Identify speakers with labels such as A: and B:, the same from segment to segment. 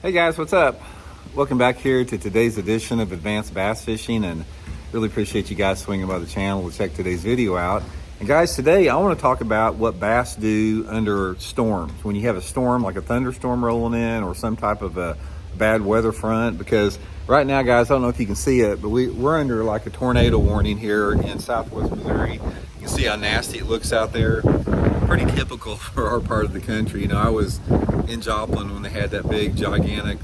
A: Hey guys, what's up? Welcome back here to today's edition of Advanced Bass Fishing, and really appreciate you guys swinging by the channel to check today's video out. And guys, today I want to talk about what bass do under storms. When you have a storm like a thunderstorm rolling in or some type of a bad weather front, because right now, guys, I don't know if you can see it, but we're under like a tornado warning here in southwest Missouri. You can see how nasty it looks out there. Pretty typical for our part of the country. You know, I was in Joplin when they had that big, gigantic,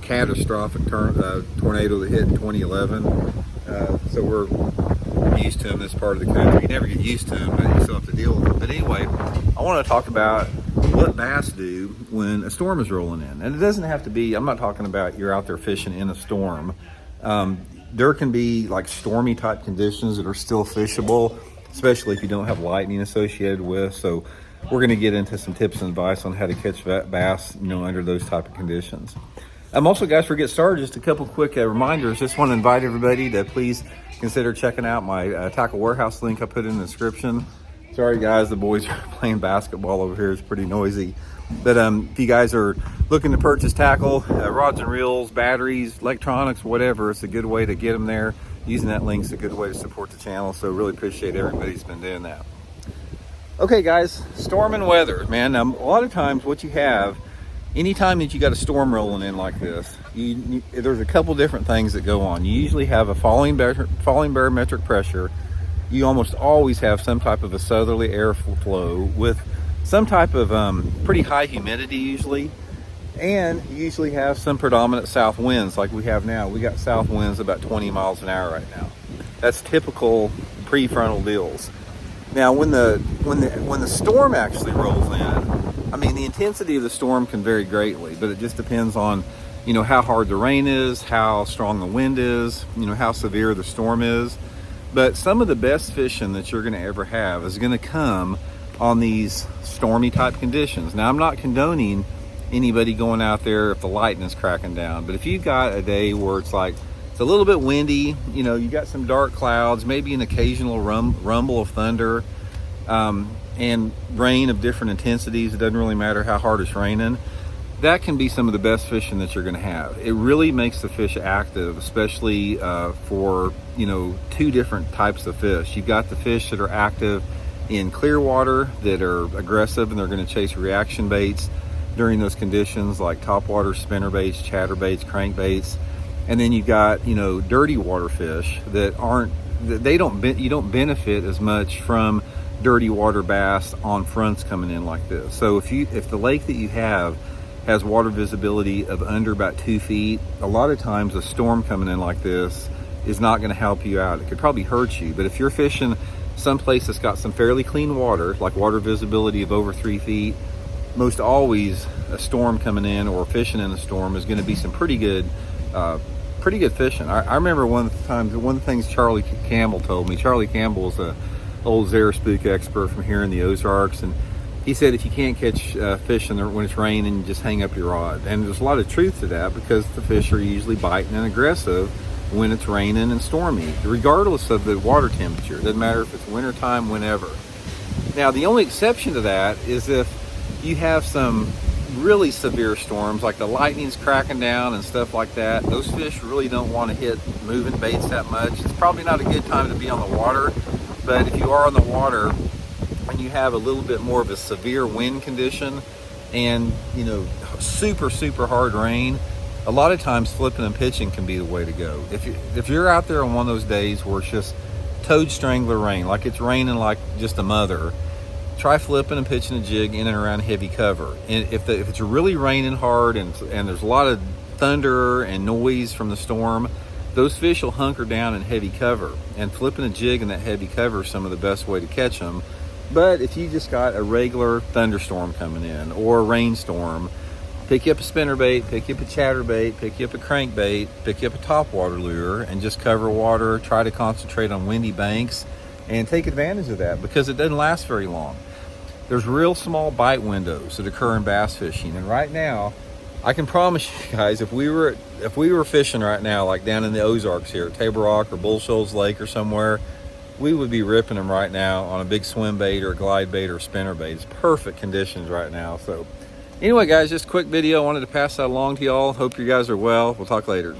A: catastrophic tornado that hit in 2011. So we're used to them this part of the country. You never get used to them, but you still have to deal with them. But anyway, I want to talk about what bass do when a storm is rolling in. And it doesn't have to be, I'm not talking about you're out there fishing in a storm. There can be like stormy type conditions that are still fishable, especially if you don't have lightning associated with. So we're going to get into some tips and advice on how to catch bass, under those type of conditions. Also, guys, before we get started, just a couple quick reminders. Just want to invite everybody to please consider checking out my tackle warehouse link I put in the description. Sorry, guys, the boys are playing basketball over here. It's pretty noisy. But if you guys are looking to purchase tackle, rods and reels, batteries, electronics, whatever, it's a good way to get them there. Using that link is a good way to support the channel, so really appreciate everybody who's been doing that. Okay, guys, storm and weather, man. A lot of times what you have, anytime that you got a storm rolling in like this, there's a couple different things that go on. You usually have a falling barometric pressure. You almost always have some type of a southerly airflow with some type of pretty high humidity usually. And you usually have some predominant south winds like we have now. We got south winds about 20 miles an hour right now. That's typical prefrontal deals. Now, when the storm actually rolls in, I mean, the intensity of the storm can vary greatly, but it just depends on, how hard the rain is, how strong the wind is, how severe the storm is. But some of the best fishing that you're going to ever have is going to come on these stormy type conditions. Now, I'm not condoning anybody going out there if the lightning is cracking down, but if you've got a day where it's a little bit windy, you got some dark clouds, maybe an occasional rumble of thunder, and rain of different intensities, it doesn't really matter how hard it's raining, that can be some of the best fishing that you're going to have. It really makes the fish active, especially for two different types of fish. You've got the fish that are active in clear water that are aggressive and they're going to chase reaction baits during those conditions, like topwater spinnerbaits, chatterbaits, crankbaits. And then you've got dirty water fish that you don't benefit as much from dirty water bass on fronts coming in like this. So if the lake that you have has water visibility of under about 2 feet, a lot of times a storm coming in like this is not going to help you out. It could probably hurt you. But if you're fishing someplace that's got some fairly clean water, like water visibility of over 3 feet, most always a storm coming in or fishing in a storm is going to be some pretty good fishing. I remember one of the things Charlie Campbell told me. Charlie Campbell is an old Spook expert from here in the Ozarks, and he said if you can't catch fish when it's raining, just hang up your rod. And there's a lot of truth to that, because the fish are usually biting and aggressive when it's raining and stormy, regardless of the water temperature. It doesn't matter if it's wintertime, whenever. Now, the only exception to that is if you have some really severe storms, like the lightning's cracking down and stuff like that. Those fish really don't want to hit moving baits that much. It's probably not a good time to be on the water, but if you are on the water and you have a little bit more of a severe wind condition and super hard rain, a lot of times flipping and pitching can be the way to go. If you're out there on one of those days where it's just toad strangler rain, like it's raining like just a mother, try flipping and pitching a jig in and around heavy cover. And if it's really raining hard and there's a lot of thunder and noise from the storm, those fish will hunker down in heavy cover. And flipping a jig in that heavy cover is some of the best way to catch them. But if you just got a regular thunderstorm coming in or a rainstorm, pick you up a spinnerbait, pick you up a chatterbait, pick you up a crankbait, pick you up a topwater lure, and just cover water. Try to concentrate on windy banks and take advantage of that, because it doesn't last very long. There's real small bite windows that occur in bass fishing, and right now I can promise you guys, if we were fishing right now, like down in the Ozarks here at Table Rock or Bull Shoals Lake or somewhere, we would be ripping them right now on a big swim bait or glide bait or spinner bait. It's perfect conditions right now. So Anyway, guys, just a quick video. I wanted to pass that along to y'all. Hope you guys are well. We'll talk later.